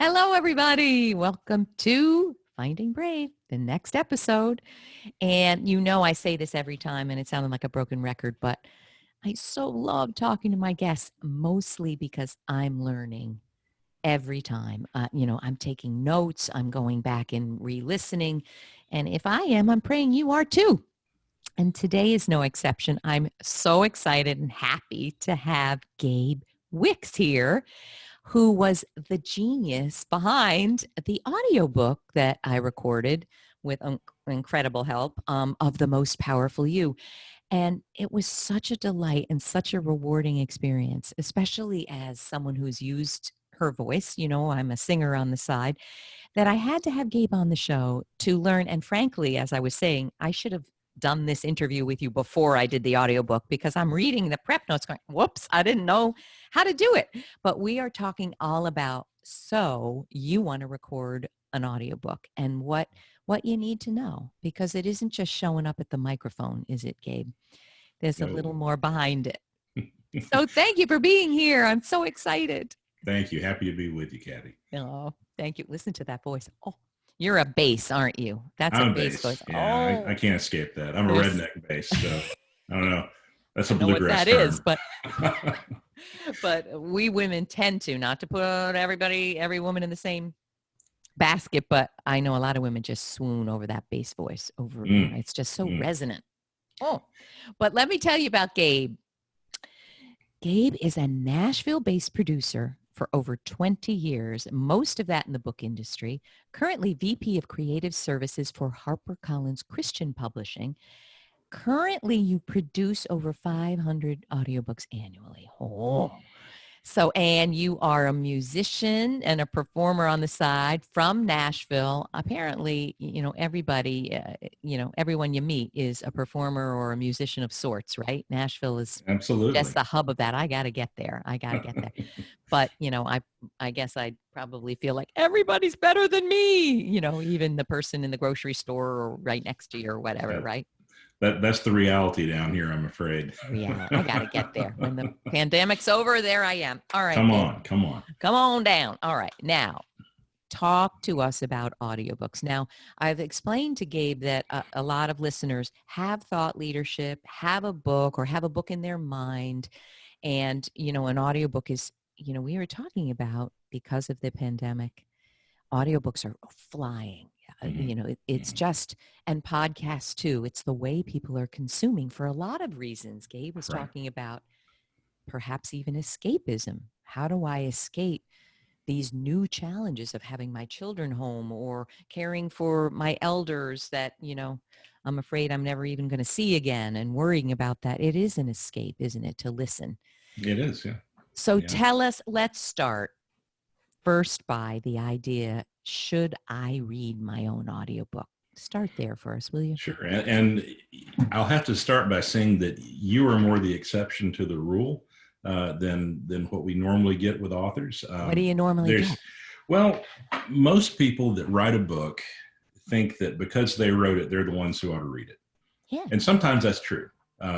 Hello, everybody. Welcome to Finding Brave, the next episode. And I say this every time, and it sounded like a broken record, but I so love talking to my guests, mostly because I'm learning every time. I'm taking notes, I'm going back and re-listening. And if I am, I'm praying you are too. And today is no exception. I'm so excited and happy to have Gabe Wicks here, who was the genius behind the audiobook that I recorded with incredible help of The Most Powerful You. And it was such a delight and such a rewarding experience, especially as someone who's used her voice. I'm a singer on the side, that I had to have Gabe on the show to learn. And frankly, as I was saying, I should have done this interview with you before I did the audiobook, because I'm reading the prep notes going, whoops, I didn't know how to do it. But we are talking all about, so you want to record an audiobook and what you need to know, because it isn't just showing up at the microphone, is it, Gabe? There's a little more behind it. So thank you for being here. I'm so excited. Thank you. Happy to be with you, Kathy. Oh, thank you. Listen to that voice. Oh, you're a bass, aren't you? I'm a bass voice. Yeah, I can't escape that. I'm a redneck bass, so I don't know. That's a bluegrass term. Is, but but we women tend to, not to put every woman in the same basket, but I know a lot of women just swoon over that bass voice. It's just so resonant. Oh, but let me tell you about Gabe. Gabe is a Nashville-based producer for over 20 years, most of that in the book industry, currently VP of Creative Services for HarperCollins Christian Publishing. Currently, you produce over 500 audiobooks annually. So, and you are a musician and a performer on the side from Nashville. Apparently, everybody, everyone you meet is a performer or a musician of sorts, right? Nashville is absolutely just the hub of that. I got to get there. But, I guess I probably feel like everybody's better than me, even the person in the grocery store or right next to you or whatever, right? That's the reality down here, I'm afraid. Reality. I got to get there. When the pandemic's over, there I am. All right. Come on down. All right. Now, talk to us about audiobooks. Now, I've explained to Gabe that a lot of listeners have thought leadership, have a book in their mind. And, an audiobook is, we were talking about, because of the pandemic, audiobooks are flying. It's just, and podcasts too, it's the way people are consuming for a lot of reasons. Gabe was talking about perhaps even escapism. How do I escape these new challenges of having my children home or caring for my elders that, I'm afraid I'm never even going to see again, and worrying about that? It is an escape, isn't it, to listen? It is, yeah. So tell us, let's start first by the idea, should I read my own audiobook? Start there for us, will you? Sure. And I'll have to start by saying that you are more the exception to the rule than what we normally get with authors. What do you normally get? Well, most people that write a book think that because they wrote it, they're the ones who ought to read it. Yeah. And sometimes that's true.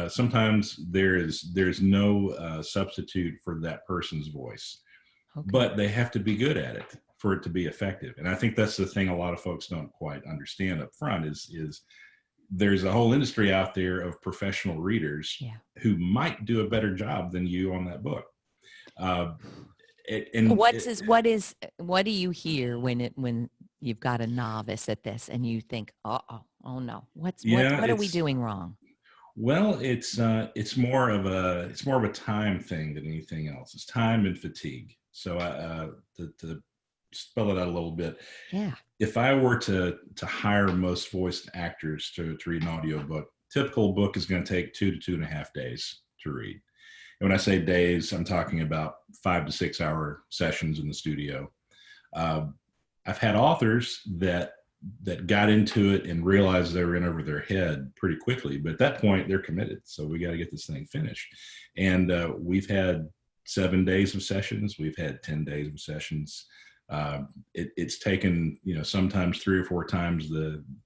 Sometimes there's no substitute for that person's voice. Okay. But they have to be good at it for it to be effective. And I think that's the thing a lot of folks don't quite understand up front is there's a whole industry out there of professional readers who might do a better job than you on that book. What do you hear when you've got a novice at this and you think, oh no, what are we doing wrong? Well, it's more of a time thing than anything else. It's time and fatigue. So to spell it out a little bit, if I were to hire most voiced actors to read an audiobook, typical book is going to take 2 to 2.5 days to read. And when I say days, I'm talking about 5 to 6 hour sessions in the studio. I've had authors that got into it and realized they were in over their head pretty quickly. But at that point, they're committed. So we got to get this thing finished. And we've had 7 days of sessions. We've had 10 days of sessions. It's taken, sometimes 3 or 4 times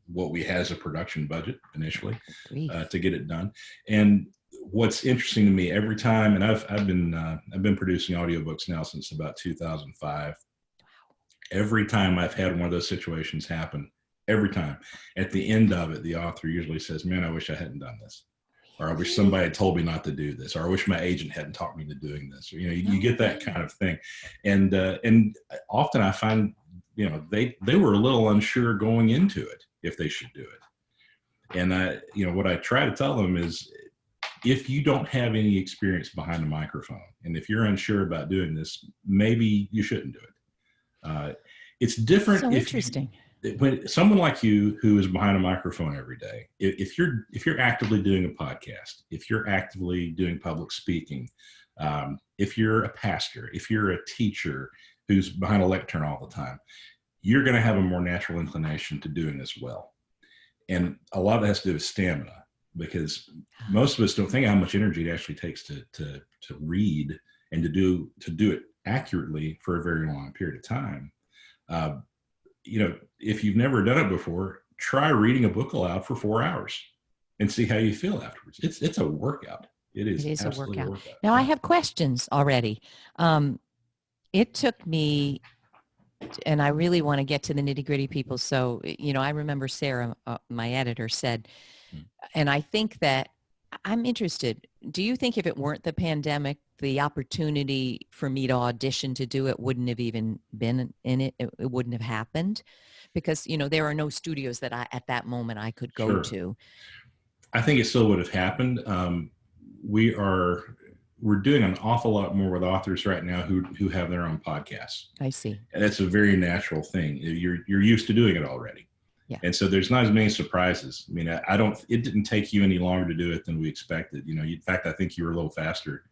what we had as a production budget initially to get it done. And what's interesting to me every time, and I've been producing audiobooks now since about 2005. every time I've had one of those situations happen, every time, at the end of it, the author usually says, man, I wish I hadn't done this. Or I wish somebody had told me not to do this, or I wish my agent hadn't talked me to doing this. Or, you get that kind of thing. And often I find, they were a little unsure going into it if they should do it. And what I try to tell them is, if you don't have any experience behind a microphone, and if you're unsure about doing this, maybe you shouldn't do it. It's different. So interesting. When someone like you who is behind a microphone every day, if you're actively doing a podcast, if you're actively doing public speaking, if you're a pastor, if you're a teacher who's behind a lectern all the time, you're going to have a more natural inclination to doing this well. And a lot of that has to do with stamina, because most of us don't think how much energy it actually takes to read and to do it accurately for a very long period of time. If you've never done it before, try reading a book aloud for 4 hours and see how you feel afterwards. It's a workout. It is a workout. Now, I have questions already. It took me, and I really want to get to the nitty-gritty, people. So, I remember Sarah, my editor, said, and I think that I'm interested. Do you think if it weren't the pandemic, the opportunity for me to audition to do it wouldn't have even been in it? It wouldn't have happened? Because, there are no studios that at that moment I could go to. I think it still would have happened. We're doing an awful lot more with authors right now who have their own podcasts. I see. And that's a very natural thing. You're used to doing it already. Yeah. And so there's not as many surprises. I mean, it didn't take you any longer to do it than we expected. In fact, I think you were a little faster,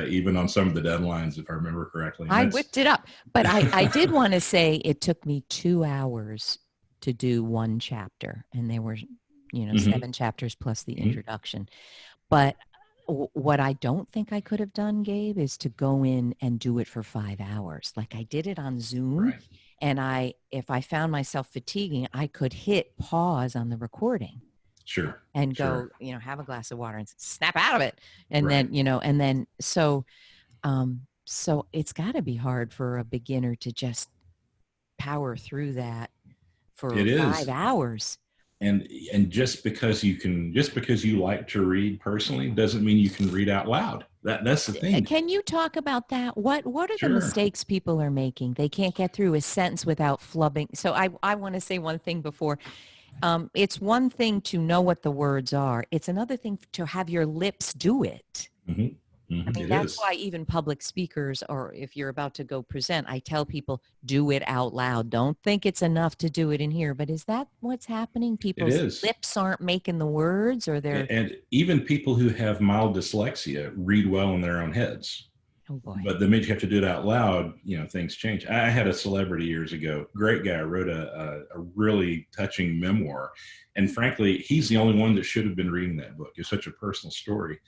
even on some of the deadlines, if I remember correctly. I whipped it up. But I did want to say it took me 2 hours to do one chapter. And there were, 7 chapters plus the introduction. But what I don't think I could have done, Gabe, is to go in and do it for 5 hours. Like I did it on Zoom. Right. And if I found myself fatiguing, I could hit pause on the recording. Sure. And go, have a glass of water and snap out of it. And then, so it's got to be hard for a beginner to just power through that for 5 hours. And just because you like to read personally doesn't mean you can read out loud. That's the thing. Can you talk about that? What are the mistakes people are making? They can't get through a sentence without flubbing. So I want to say one thing before. It's one thing to know what the words are. It's another thing to have your lips do it. Mm-hmm. Mm-hmm. I mean, that's why even public speakers, or if you're about to go present, I tell people, do it out loud. Don't think it's enough to do it in here. But is that what's happening? People's lips aren't making the words, or they're... And even people who have mild dyslexia read well in their own heads. Oh boy. But the minute you have to do it out loud, things change. I had a celebrity years ago, great guy, wrote a really touching memoir. And frankly, he's the only one that should have been reading that book. It's such a personal story.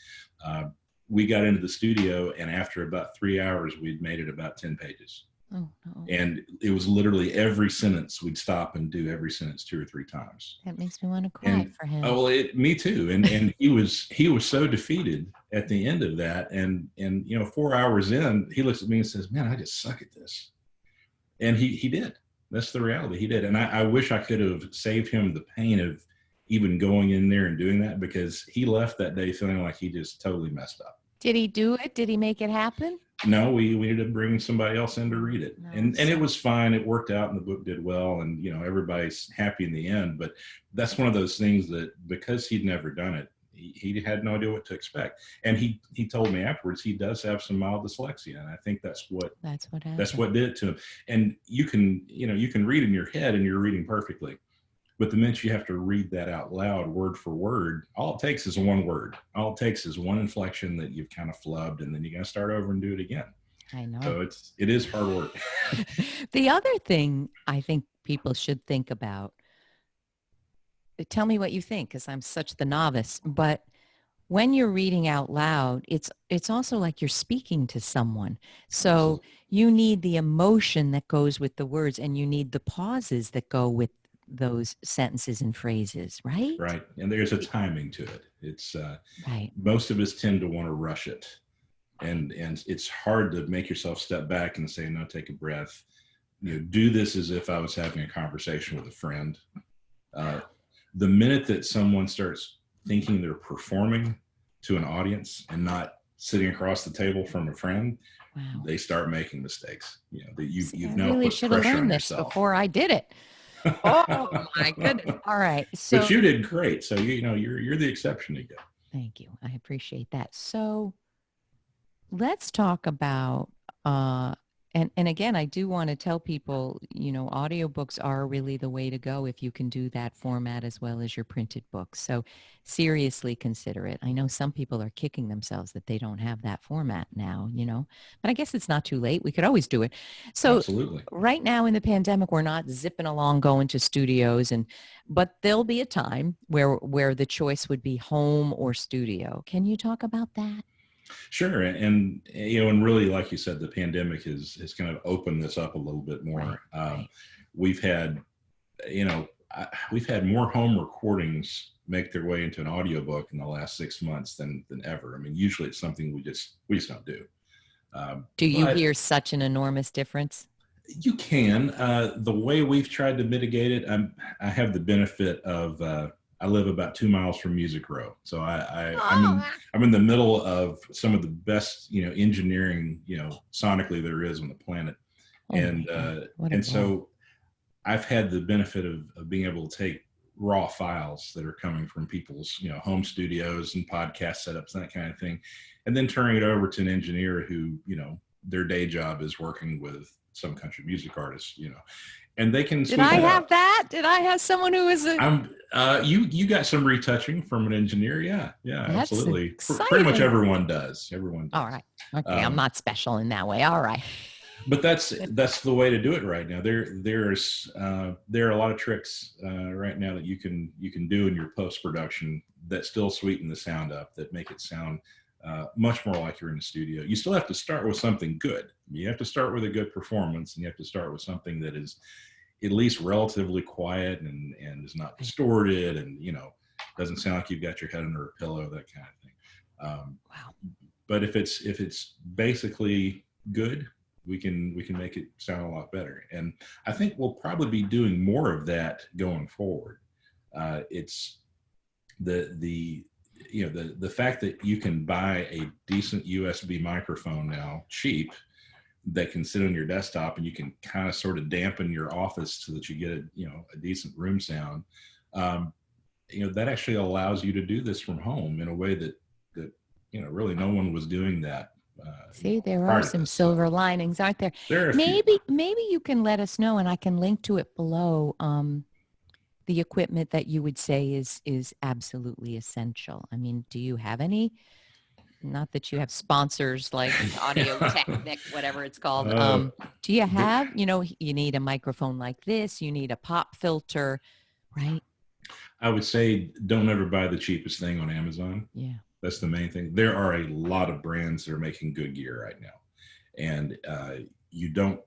We got into the studio, and after about 3 hours, we'd made it about 10 pages. Oh, no. And it was literally every sentence, we'd stop and do every sentence 2 or 3 times. That makes me want to cry for him. Oh, well, me too. And he was so defeated at the end of that. And 4 hours in, he looks at me and says, man, I just suck at this. And he did. That's the reality. He did. And I wish I could have saved him the pain of even going in there and doing that, because he left that day feeling like he just totally messed up. Did he do it? Did he make it happen? No, we ended up bringing somebody else in to read it. No, and it was fine. It worked out and the book did well, and everybody's happy in the end. But that's one of those things that, because he'd never done it, he had no idea what to expect. And he told me afterwards he does have some mild dyslexia, and I think that's what happened. That's what did it to him. And you can read in your head and you're reading perfectly. But the minute you have to read that out loud, word for word, all it takes is one word. All it takes is one inflection that you've kind of flubbed, and then you got to start over and do it again. I know. So it is hard work. The other thing I think people should think about, tell me what you think, because I'm such the novice, but when you're reading out loud, it's also like you're speaking to someone. So you need the emotion that goes with the words, and you need the pauses that go with those sentences and phrases, right? Right. And there's a timing to it. It's right. Most of us tend to want to rush it. And it's hard to make yourself step back and say, no, take a breath. do this as if I was having a conversation with a friend. The minute that someone starts thinking they're performing to an audience and not sitting across the table from a friend, they start making mistakes. That you've now really put pressure on this yourself before I did it. Oh my goodness! All right, so but you did great. So you're the exception again. Thank you. I appreciate that. So let's talk about and again, I do want to tell people, audiobooks are really the way to go if you can do that format as well as your printed books. So seriously consider it. I know some people are kicking themselves that they don't have that format now, but I guess it's not too late. We could always do it. So Absolutely. Right now in the pandemic, we're not zipping along going to studios, but there'll be a time where the choice would be home or studio. Can you talk about that? Sure. And really, like you said, the pandemic has kind of opened this up a little bit more. Right. We've had more home recordings make their way into an audiobook in the last 6 months than ever. I mean, usually it's something we just don't do. Do you hear such an enormous difference? You can. The way we've tried to mitigate it, I have the benefit of I live about 2 miles from Music Row, so I'm in the middle of some of the best engineering sonically there is on the planet, and so I've had the benefit of being able to take raw files that are coming from people's home studios and podcast setups and that kind of thing, and then turning it over to an engineer who their day job is working with some country music artists, and they can. Did I have that? Did I have someone who was you got some retouching from an engineer? Yeah, That's absolutely. Exciting. Pretty much everyone does. Everyone does. All right. Okay, I'm not special in that way. All right. But that's the way to do it right now. There are a lot of tricks right now that you can do in your post production that still sweeten the sound up, that make it sound much more like you're in the studio. You still have to start with something good. You have to start with a good performance, and you have to start with something that is at least relatively quiet and is not distorted, and doesn't sound like you've got your head under a pillow, that kind of thing. Wow. But if it's basically good, we can make it sound a lot better. And I think we'll probably be doing more of that going forward. It's the fact that you can buy a decent USB microphone now, cheap, that can sit on your desktop, and you can kind of sort of dampen your office so that you get a decent room sound. That actually allows you to do this from home in a way that really no one was doing that. See, there are some silver linings, aren't there? Maybe you can let us know, and I can link to it below. The equipment that you would say is absolutely essential. I mean, do you have any? Not that you have sponsors like Audio Technic, whatever it's called. Do you have, you need a microphone like this, you need a pop filter, right? I would say don't ever buy the cheapest thing on Amazon. Yeah. That's the main thing. There are a lot of brands that are making good gear right now. And you don't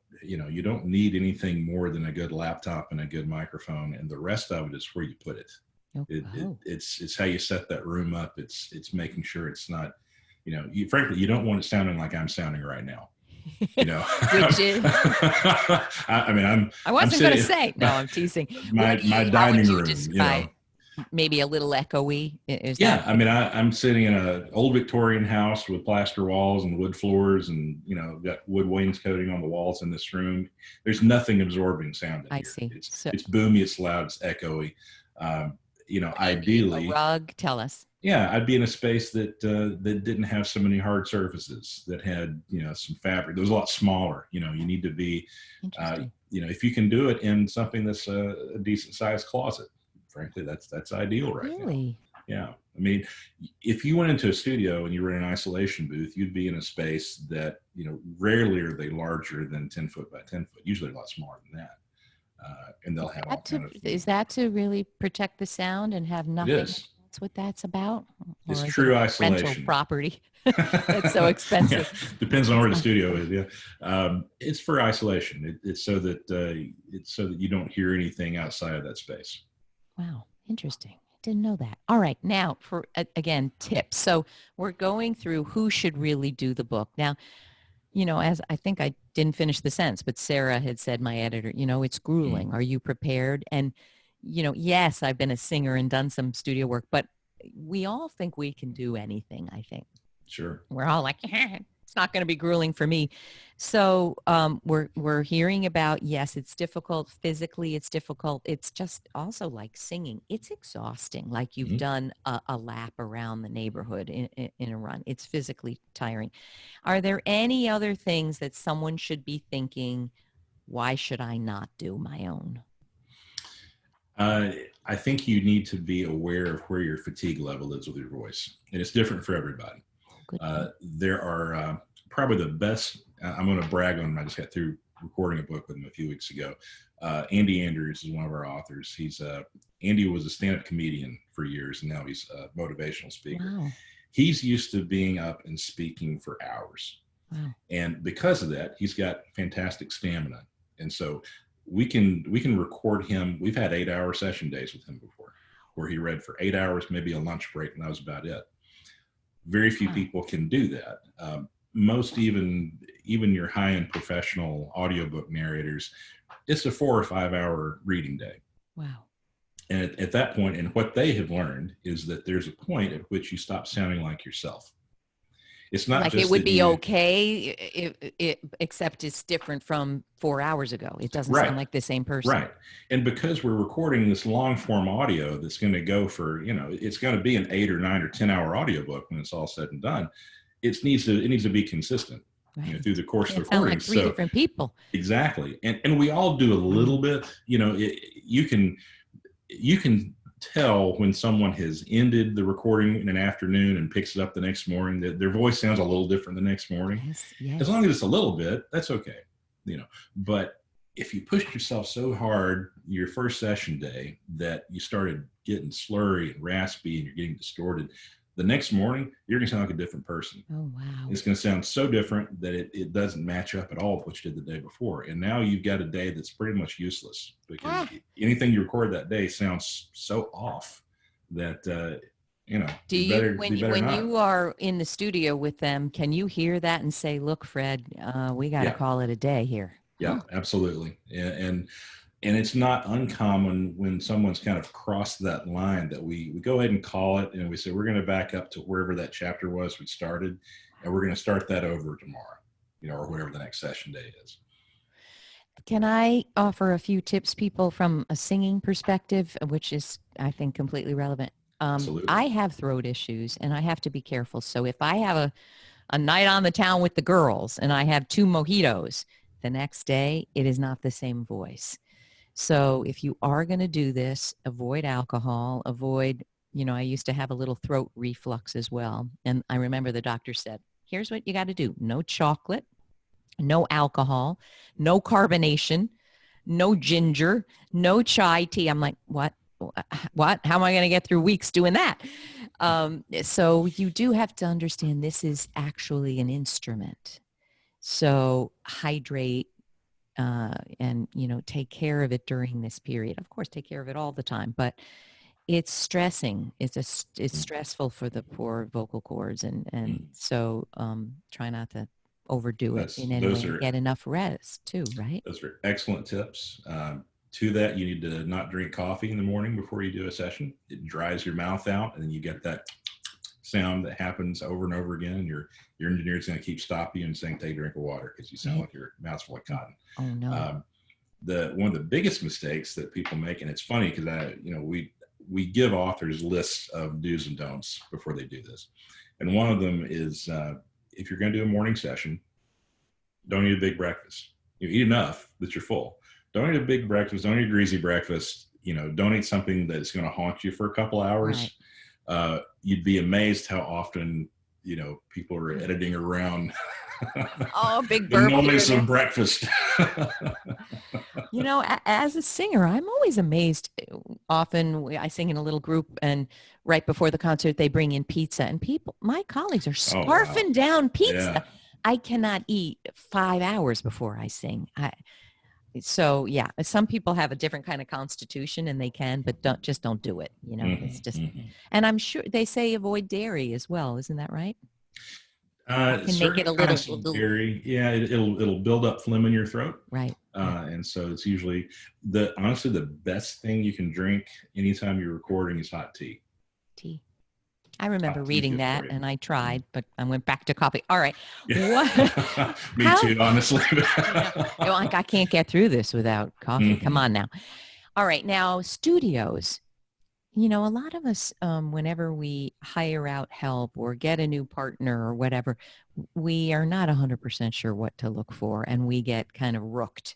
need anything more than a good laptop and a good microphone. And the rest of it is where you put it. It's how you set that room up. It's making sure it's not, frankly, you don't want it sounding like I'm sounding right now. Which is, I wasn't going to say. No, I'm teasing. My dining room. Maybe a little echoey. I'm sitting in an old Victorian house with plaster walls and wood floors, and got wood wainscoting on the walls in this room. There's nothing absorbing sound in here. I see. It's boomy, it's loud, it's echoey. Ideally, a rug. Tell us. Yeah, I'd be in a space that didn't have so many hard surfaces, that had some fabric. That was a lot smaller. You need to be, if you can do it in something that's a decent sized closet. Frankly, that's ideal right now. Yeah. I mean, if you went into a studio and you were in an isolation booth, you'd be in a space that, rarely are they larger than 10 foot by 10 foot, usually a lot smaller than that. And they'll have is that to really protect the sound and have nothing? It is. That's what that's about? It's true isolation. Rental property. It's so expensive. Depends on where the studio is. Yeah. It's for isolation. It's so that you don't hear anything outside of that space. Wow. Interesting. Didn't know that. All right. Now for, again, tips. So we're going through who should really do the book. Now, as I think I didn't finish the sentence, but Sarah had said, my editor, it's grueling. Are you prepared? And, yes, I've been a singer and done some studio work, but we all think we can do anything, I think. Sure. We're all like, it's not going to be grueling for me. So we're hearing about, yes, it's difficult. Physically, it's difficult. It's just also like singing. It's exhausting. Like you've done a lap around the neighborhood in a run. It's physically tiring. Are there any other things that someone should be thinking, why should I not do my own? I think you need to be aware of where your fatigue level is with your voice. And it's different for everybody. There are probably the best, I'm going to brag on him. I just got through recording a book with him a few weeks ago. Andy Andrews is one of our authors. Andy was a stand-up comedian for years, and now he's a motivational speaker. Wow. He's used to being up and speaking for hours. Wow. And because of that, he's got fantastic stamina. And so we can record him. We've had 8-hour session days with him before, where he read for 8 hours, maybe a lunch break, and that was about it. Very few people can do that. Most even your high-end professional audiobook narrators, it's a 4 or 5 hour reading day. Wow. And at that point, and what they have learned is that there's a point at which you stop sounding like yourself. It's not like just it would be okay, except it's different from 4 hours ago. It doesn't sound like the same person. Right. And because we're recording this long form audio that's going to go for, it's going to be an 8 or 9 or 10 hour audiobook when it's all said and done. It needs to be consistent through the course of the recording. Like three different people. Exactly. And we all do a little bit, you can tell when someone has ended the recording in an afternoon and picks it up the next morning, that their voice sounds a little different the next morning. Yes. As long as it's a little bit, that's okay. But if you pushed yourself so hard your first session day that you started getting slurry and raspy and you're getting distorted, the next morning, you're going to sound like a different person. Oh, wow. It's going to sound so different that it doesn't match up at all with what you did the day before. And now you've got a day that's pretty much useless because anything you record that day sounds so off that, when you are in the studio with them, can you hear that and say, look, Fred, we got to call it a day here? Yeah, absolutely. And it's not uncommon when someone's kind of crossed that line that we go ahead and call it and we say, we're going to back up to wherever that chapter was we started, and we're going to start that over tomorrow, or whatever the next session day is. Can I offer a few tips, people, from a singing perspective, which is, I think, completely relevant? Absolutely. I have throat issues and I have to be careful. So if I have a night on the town with the girls and I have 2 mojitos, the next day it is not the same voice. So if you are going to do this, avoid alcohol, I used to have a little throat reflux as well. And I remember the doctor said, here's what you got to do. No chocolate, no alcohol, no carbonation, no ginger, no chai tea. I'm like, what? How am I going to get through weeks doing that? So you do have to understand this is actually an instrument. So hydrate, and take care of it during this period. Of course, take care of it all the time, but it's stressing. It's stressful for the poor vocal cords, and so try not to overdo it in any way. Get enough rest too, right? Those are excellent tips. To that, you need to not drink coffee in the morning before you do a session. It dries your mouth out, and then you get that sound that happens over and over again, and your engineer is going to keep stopping you and saying, take a drink of water, because you sound like your mouth's full of cotton. Oh, no. One of the biggest mistakes that people make, and it's funny because we give authors lists of do's and don'ts before they do this. And one of them is, if you're going to do a morning session, don't eat a big breakfast. You eat enough that you're full. Don't eat a big breakfast. Don't eat a greasy breakfast. Don't eat something that's going to haunt you for a couple hours. Right. You'd be amazed how often, people are editing around big the noise of breakfast. As a singer, I'm always amazed. Often I sing in a little group, and right before the concert, they bring in pizza, and my colleagues are scarfing down pizza. Yeah. I cannot eat 5 hours before I sing. So yeah, some people have a different kind of constitution and they can, but don't do it. It's just, and I'm sure they say avoid dairy as well. Isn't that right? Can make it a little vary. Yeah, it'll build up phlegm in your throat. Right. And so it's usually honestly the best thing you can drink anytime you're recording is hot tea. Tea. I remember reading that, and I tried, but I went back to coffee. All right. Yeah. Me too, honestly. Like, I can't get through this without coffee. Come on now. All right. Now, studios. A lot of us, whenever we hire out help or get a new partner or whatever, we are not 100% sure what to look for, and we get kind of rooked.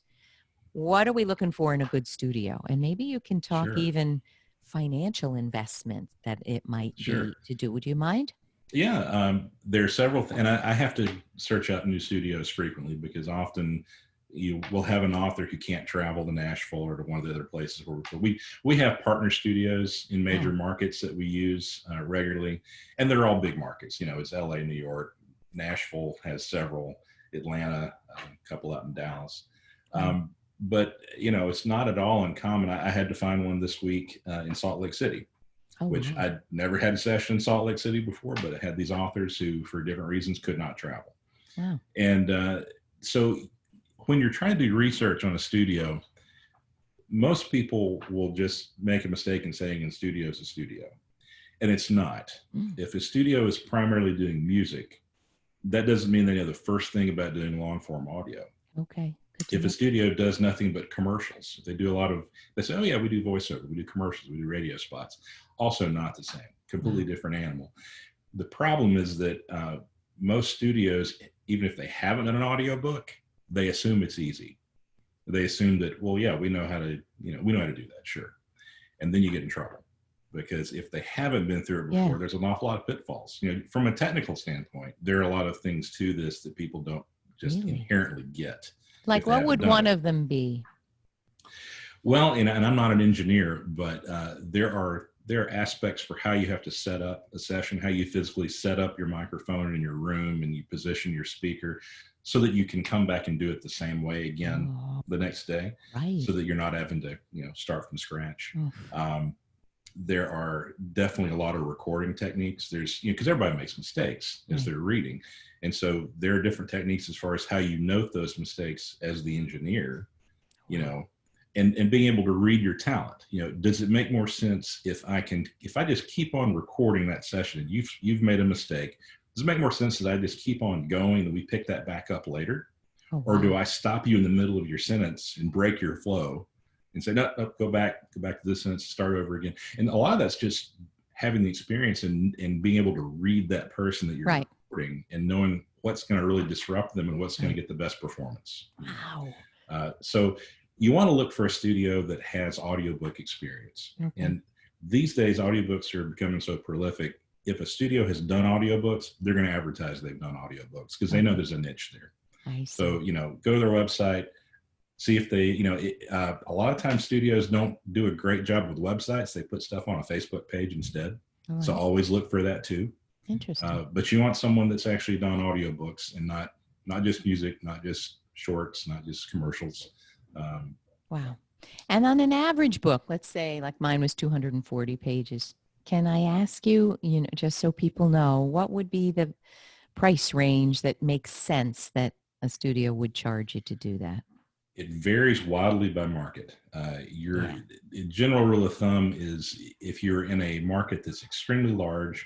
What are we looking for in a good studio? And maybe you can talk even financial investment that it might be to do. Would you mind? Yeah, there are several, and I have to search out new studios frequently because often you will have an author who can't travel to Nashville or to one of the other places where we have partner studios in major markets that we use regularly, and they're all big markets. It's LA, New York, Nashville has several, Atlanta, a couple out in Dallas. But, it's not at all uncommon. I had to find one this week in Salt Lake City, which I'd never had a session in Salt Lake City before, but I had these authors who, for different reasons, could not travel. Wow. And so when you're trying to do research on a studio, most people will just make a mistake in saying a studio is a studio. And it's not. If a studio is primarily doing music, that doesn't mean they know the first thing about doing long form audio. Okay. If a studio does nothing but commercials, they do they say, oh yeah, we do voiceover, we do commercials, we do radio spots. Also not the same, completely different animal. The problem is that most studios, even if they haven't done an audiobook, they assume it's easy. They assume that, well, yeah, we know how to do that, sure. And then you get in trouble because if they haven't been through it before, there's an awful lot of pitfalls. From a technical standpoint, there are a lot of things to this that people don't just inherently get. Like, what would one of them be? Well, and I'm not an engineer, but there are aspects for how you have to set up a session, how you physically set up your microphone in your room and you position your speaker so that you can come back and do it the same way again the next day, so that you're not having to, start from scratch. There are definitely a lot of recording techniques. There's, because everybody makes mistakes as they're reading. And so there are different techniques as far as how you note those mistakes as the engineer, and being able to read your talent. Does it make more sense if I just keep on recording that session and you've made a mistake? Does it make more sense that I just keep on going and we pick that back up later? Or do I stop you in the middle of your sentence and break your flow and say, no, go back to this sentence, start over again? And a lot of that's just having the experience and being able to read that person that you're recording and knowing what's going to really disrupt them and what's going to get the best performance. Wow. So you want to look for a studio that has audiobook experience. And these days, audiobooks are becoming so prolific. If a studio has done audiobooks, they're going to advertise they've done audiobooks because they know there's a niche there. So, go to their website, see if they, a lot of times studios don't do a great job with websites. They put stuff on a Facebook page instead. So always look for that too. Interesting. But you want someone that's actually done audiobooks and not just music, not just shorts, not just commercials. Wow. And on an average book, let's say like mine was 240 pages. Can I ask you, just so people know, what would be the price range that makes sense that a studio would charge you to do that? It varies wildly by market. Your general rule of thumb is if you're in a market that's extremely large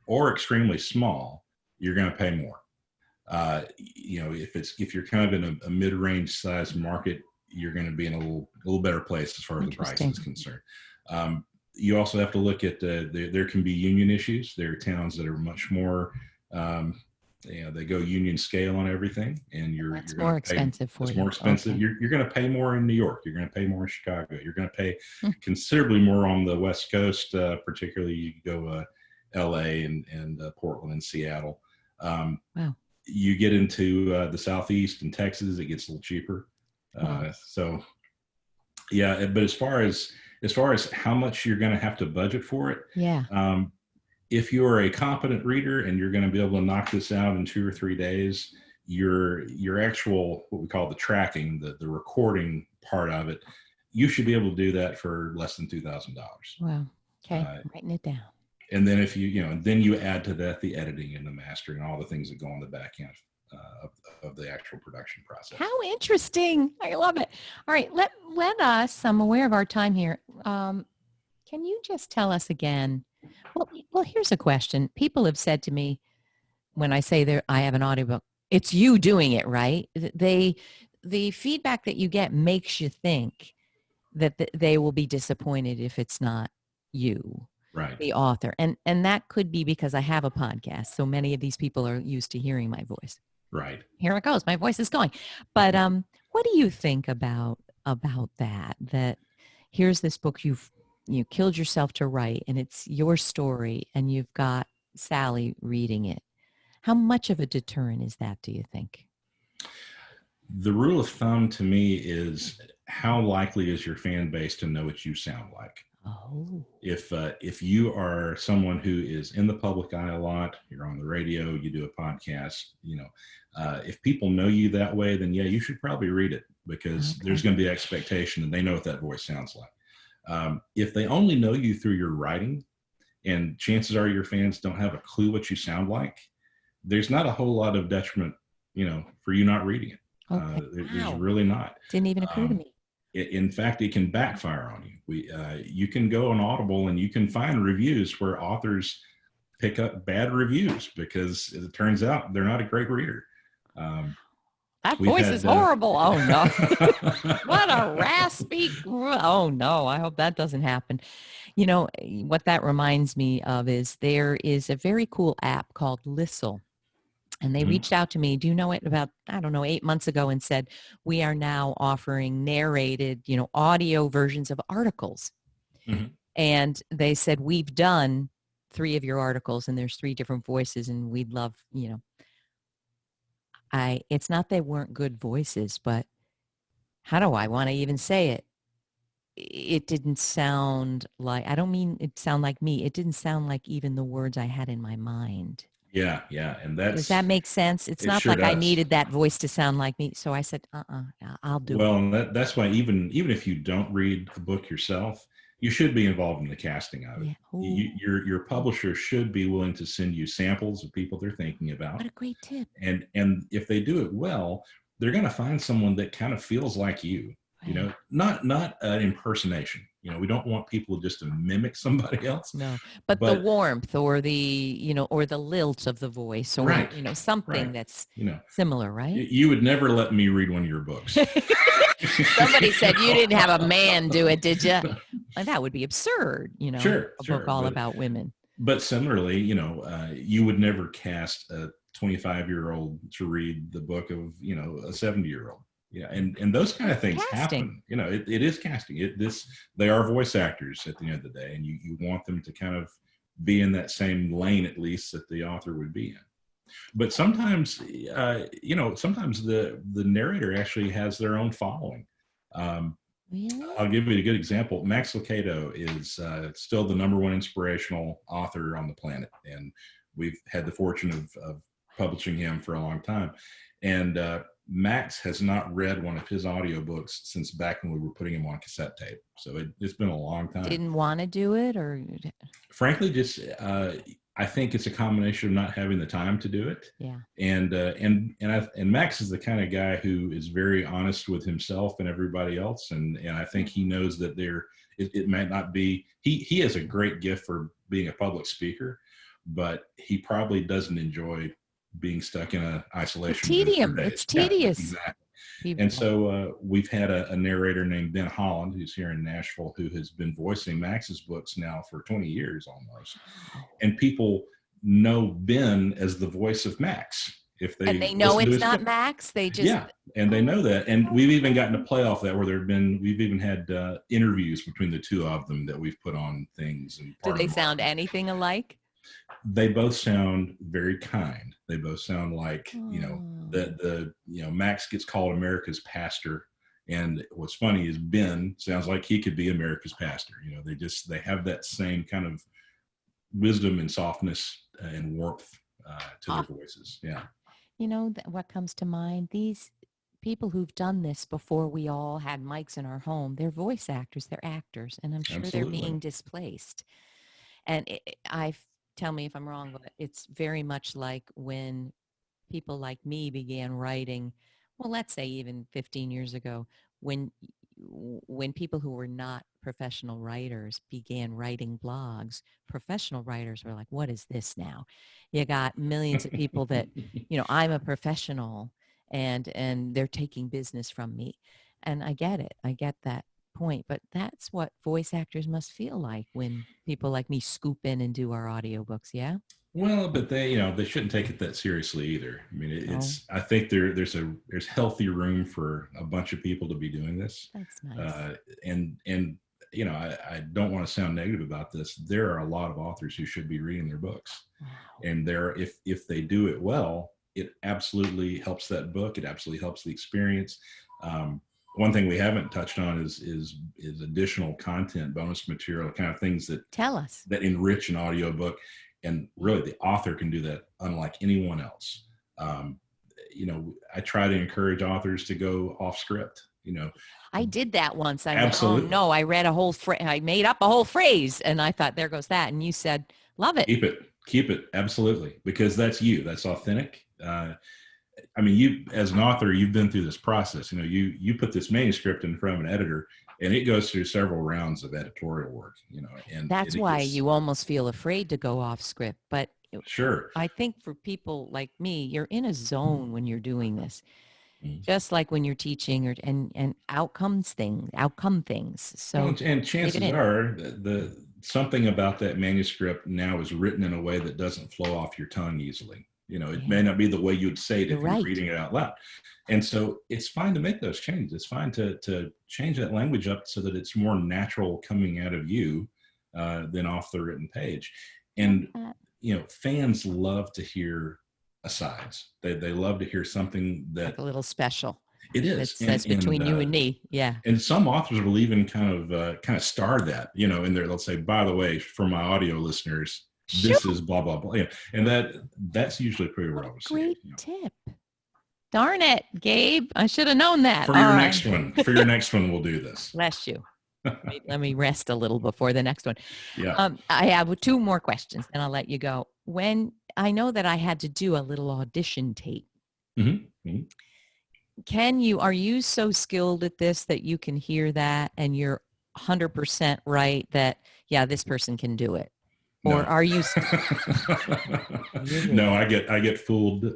or extremely small, you're going to pay more. If you're kind of in a mid-range size market, you're going to be in a little better place as far as the price is concerned. You also have to look at there can be union issues. There are towns that are much more, they go union scale on everything, and you're more expensive for you. It's more expensive. Okay. You're going to pay more in New York. You're going to pay more in Chicago. You're going to pay considerably more on the West Coast, particularly you go LA and Portland and Seattle. Wow. You get into the Southeast and Texas, it gets a little cheaper. So yeah, but as far as how much you're going to have to budget for it, if you're a competent reader and you're going to be able to knock this out in 2 or 3 days, your actual, what we call the tracking, the recording part of it, you should be able to do that for less than $2,000. Wow. Okay. Writing it down. And then if then you add to that the editing and the mastering and all the things that go on the back end of the actual production process. How interesting. I love it. All right. Let us, I'm aware of our time here. Can you just tell us again? Well, here's a question. People have said to me when I say I have an audiobook, it's you doing it, right? The feedback that you get makes you think that they will be disappointed if it's not you, right, the author. And that could be because I have a podcast. So many of these people are used to hearing my voice. Right. Here it goes. My voice is going. But what do you think about that? That here's this book you killed yourself to write, and it's your story, and you've got Sally reading it. How much of a deterrent is that, do you think? The rule of thumb to me is how likely is your fan base to know what you sound like? Oh. If you are someone who is in the public eye a lot, you're on the radio, you do a podcast, if people know you that way, then yeah, you should probably read it, because there's going to be expectation and they know what that voice sounds like. If they only know you through your writing, and chances are your fans don't have a clue what you sound like, there's not a whole lot of detriment, for you not reading it. Okay. There's really not. Didn't even occur to me. In fact, it can backfire on you. You can go on Audible and you can find reviews where authors pick up bad reviews because it turns out they're not a great reader. That voice is horrible. Oh, no. What a raspy. Oh, no. I hope that doesn't happen. What that reminds me of is there is a very cool app called Lissel. And they reached out to me, do you know it, about, 8 months ago, and said, we are now offering narrated, audio versions of articles. Mm-hmm. And they said, we've done 3 of your articles and there's 3 different voices and we'd love, it's not they weren't good voices, but how do I want to even say it? It didn't sound like, I don't mean it sound like me. It didn't sound like even the words I had in my mind. Yeah. And does that make sense? It's not sure like does. I needed that voice to sound like me. So I said, I'll do it. Well, that's why even if you don't read the book yourself, you should be involved in the casting of it. Yeah. Your publisher should be willing to send you samples of people they're thinking about. What a great tip. And if they do it well, they're going to find someone that kind of feels like you. Right. Not an impersonation. We don't want people just to mimic somebody else. No, but the warmth or the, or the lilt of the voice, or, right. Something right. That's, similar, right? You would never let me read one of your books. Somebody said you didn't have a man do it, did you? And that would be absurd, Sure, a book all about women. But similarly, you would never cast a 25-year-old to read the book of, a 70-year-old. Yeah, and those kind of things happen. It is casting. They are voice actors at the end of the day, and you want them to kind of be in that same lane at least that the author would be in. But sometimes, sometimes the narrator actually has their own following. Really? I'll give you a good example. Max Lucado is still the #1 inspirational author on the planet, and we've had the fortune of publishing him for a long time. And Max has not read one of his audiobooks since back when we were putting him on cassette tape. So it's been a long time. Didn't want to do it, or? Frankly, just I think it's a combination of not having the time to do it. Yeah. And Max is the kind of guy who is very honest with himself and everybody else. And I think he knows that it might not be, he has a great gift for being a public speaker, but he probably doesn't enjoy being stuck in an isolation. It's tedious. Yeah, exactly. And so we've had a narrator named Ben Holland, who's here in Nashville, who has been voicing Max's books now for 20 years almost. And people know Ben as the voice of Max. And they know it's not Max. They just and they know that. And we've even gotten to play off that where we've even had interviews between the two of them that we've put on things. And do they sound anything alike? They both sound very kind. They both sound like, Max gets called America's pastor. And what's funny is Ben sounds like he could be America's pastor. They have that same kind of wisdom and softness and warmth to their voices. Yeah. What comes to mind, these people who've done this before we all had mics in our home, they're voice actors, they're actors, and I'm sure Absolutely. They're being displaced. And tell me if I'm wrong, but it's very much like when people like me began writing, well, let's say even 15 years ago, when people who were not professional writers began writing blogs, professional writers were like, what is this now? You got millions of people that, I'm a professional and they're taking business from me. And I get it. I get that point. But that's what voice actors must feel like when people like me scoop in and do our audiobooks. Yeah. Well, but they shouldn't take it that seriously either. I mean, I think there's healthy room for a bunch of people to be doing this. That's nice. And I don't want to sound negative about this. There are a lot of authors who should be reading their books. Wow. And if they do it well, it absolutely helps that book. It absolutely helps the experience. One thing we haven't touched on is additional content, bonus material, kind of things that tell us that enrich an audiobook. And really, the author can do that unlike anyone else. I try to encourage authors to go off script. I did that once. I Absolutely. went, oh no, I read a whole I made up a whole phrase, and I thought, there goes that. And you said, love it. Keep it. Absolutely, because that's you. That's authentic. You as an author, you've been through this process. You put this manuscript in front of an editor, and it goes through several rounds of editorial work, and that's why you almost feel afraid to go off script. But sure, I think for people like me, you're in a zone when you're doing this, just like when you're teaching and outcome things. So, and chances are the something about that manuscript now is written in a way that doesn't flow off your tongue easily. It may not be the way you'd say it if you're reading it out loud. And so it's fine to make those changes. It's fine to change that language up so that it's more natural coming out of you than off the written page. And, fans love to hear asides. They love to hear something that like a little special. It is. It says between you and me. Yeah. And some authors will even kind of star that, in there. They'll say, by the way, for my audio listeners, this is blah, blah, blah. And that's usually pretty well received. Great tip. Darn it, Gabe. I should have known that. For your next one, we'll do this. Bless you. Let me rest a little before the next one. Yeah. I have 2 more questions and I'll let you go. When I know that I had to do a little audition tape. Mm-hmm. Mm-hmm. Are you so skilled at this that you can hear that and you're 100% right that, yeah, this person can do it? Or are you? No, I get fooled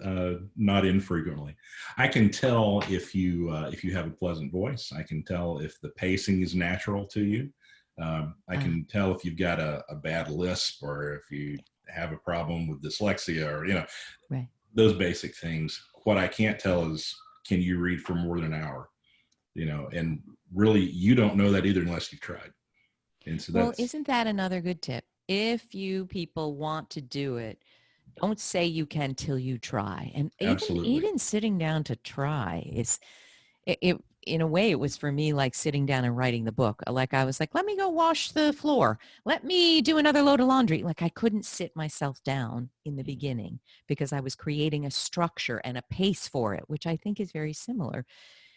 not infrequently. I can tell if you have a pleasant voice. I can tell if the pacing is natural to you. I can tell if you've got a bad lisp or if you have a problem with dyslexia or right. Those basic things. What I can't tell is, can you read for more than an hour? And really, you don't know that either unless you've tried. And so isn't that another good tip? If you people want to do it, don't say you can till you try. And even sitting down to try is, in a way, it was for me like sitting down and writing the book. Like I was like, let me go wash the floor. Let me do another load of laundry. Like I couldn't sit myself down in the beginning because I was creating a structure and a pace for it, which I think is very similar.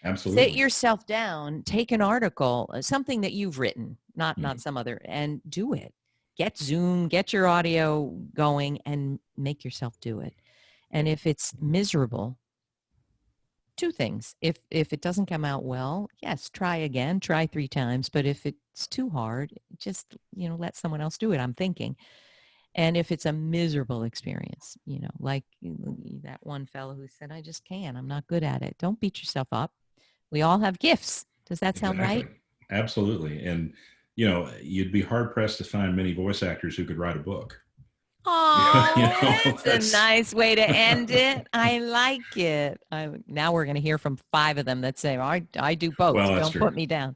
Absolutely. Sit yourself down, take an article, something that you've written, not some other, and do it. Get Zoom, get your audio going and make yourself do it. And if it's miserable, 2 things. If it doesn't come out well, yes, try again, try 3 times. But if it's too hard, just, let someone else do it, I'm thinking. And if it's a miserable experience, like that one fellow who said, I just can't, I'm not good at it. Don't beat yourself up. We all have gifts. Does that sound right? Absolutely. And you'd be hard pressed to find many voice actors who could write a book. Oh, that's a nice way to end it. I like it. Now we're going to hear from 5 of them that say, I do both. Well, Don't put me down.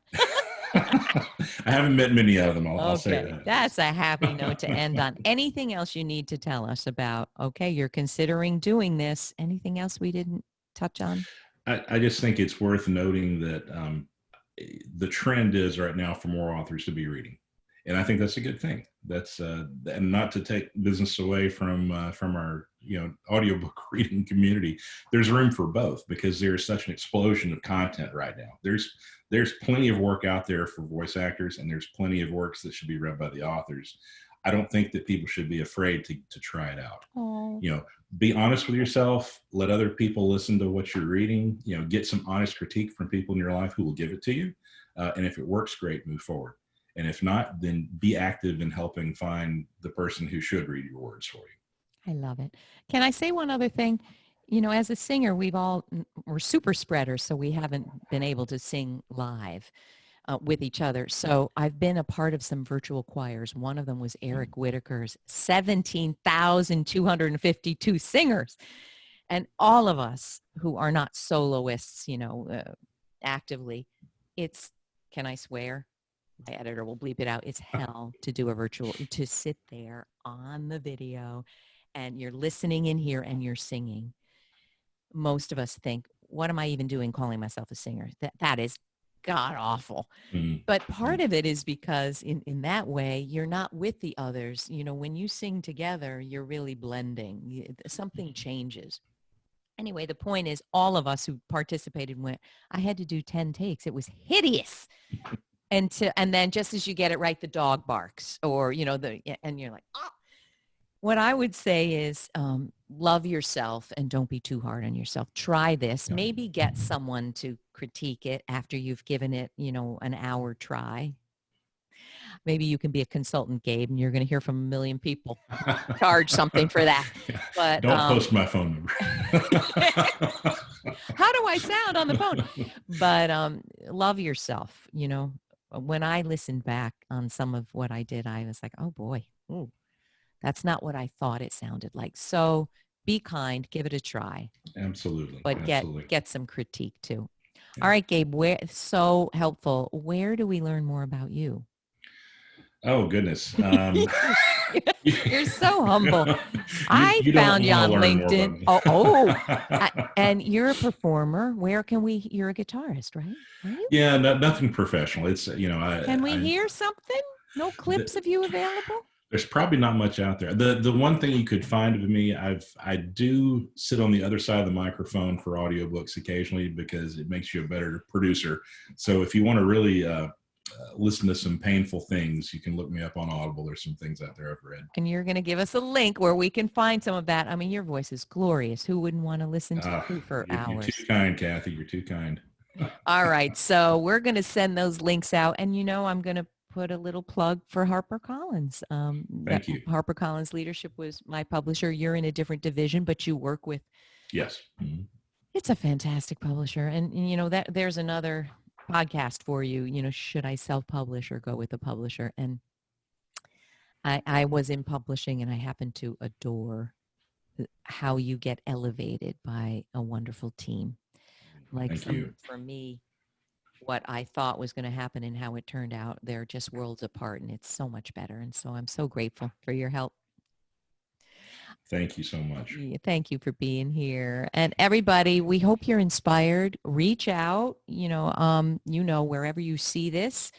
I haven't met many of them. I'll say that. That's a happy note to end on. Anything else you need to tell us about, you're considering doing this. Anything else we didn't touch on? I just think it's worth noting that the trend is right now for more authors to be reading. And I think that's a good thing. That's and not to take business away from our audiobook reading community. There's room for both because there's such an explosion of content right now. There's plenty of work out there for voice actors, and there's plenty of works that should be read by the authors. I don't think that people should be afraid to try it out. Oh. You know, be honest with yourself, let other people listen to what you're reading, you know, get some honest critique from people in your life who will give it to you. And if it works, great, move forward. And if not, then be active in helping find the person who should read your words for you. I love it. Can I say one other thing? You know, as a singer, we're super spreaders, so we haven't been able to sing live with each other. So I've been a part of some virtual choirs. One of them was Eric Whitaker's 17,252 singers. And all of us who are not soloists, you know, actively, can I swear? My editor will bleep it out. It's hell to do a virtual, to sit there on the video and you're listening in here and you're singing. Most of us think, what am I even doing calling myself a singer? That is god awful. Mm-hmm. But part of it is because in that way, you're not with the others. You know, when you sing together, you're really blending. Something changes. Anyway, the point is all of us who participated went, I had to do 10 takes. It was hideous. And then just as you get it right, the dog barks or, you know, and you're like, oh. What I would say is love yourself and don't be too hard on yourself. Try this. Yeah. Maybe get someone to critique it after you've given it, you know, an hour try. Maybe you can be a consultant, Gabe, and you're going to hear from a million people. Charge something for that. But don't post my phone number. How do I sound on the phone? But love yourself. You know, when I listened back on some of what I did, I was like, oh boy, ooh. That's not what I thought it sounded like. So be kind, give it a try. Absolutely. But get some critique too. Yeah. All right, Gabe, so helpful. Where do we learn more about you? Oh, goodness. You're so humble. I found you on LinkedIn. And you're a performer. Where can you're a guitarist, right? Are you? Yeah, nothing professional. It's, you know, Can we hear something? No clips of you available? There's probably not much out there. The one thing you could find of me, I do sit on the other side of the microphone for audiobooks occasionally because it makes you a better producer. So if you want to really listen to some painful things, you can look me up on Audible. There's some things out there I've read. And you're going to give us a link where we can find some of that. I mean, your voice is glorious. Who wouldn't want to listen to you for hours? You're too kind, Kathy. You're too kind. All right. So we're going to send those links out. And, you know, I'm going to put a little plug for HarperCollins. Thank you. HarperCollins Leadership was my publisher. You're in a different division, but you work with. Yes. Mm-hmm. It's a fantastic publisher. And you know, that there's another podcast for you, you know, should I self-publish or go with a publisher? And I was in publishing and I happen to adore how you get elevated by a wonderful team. Like for me, what I thought was going to happen and how it turned out, they're just worlds apart, and it's so much better. And so I'm so grateful for your help. Thank you so much. Thank you for being here. And everybody, we hope you're inspired. Reach out, you know, wherever you see this,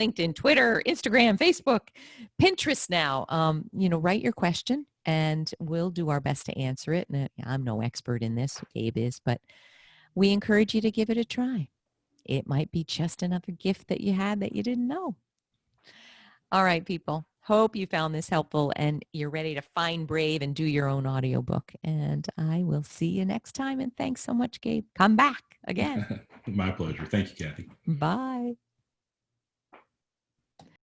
LinkedIn, Twitter, Instagram, Facebook, Pinterest now, you know, write your question and we'll do our best to answer it. And I'm no expert in this, Gabe is, but we encourage you to give it a try. It might be just another gift that you had that you didn't know. All right, people. Hope you found this helpful and you're ready to find brave and do your own audiobook. And I will see you next time. And thanks so much, Gabe. Come back again. My pleasure. Thank you, Kathy. Bye.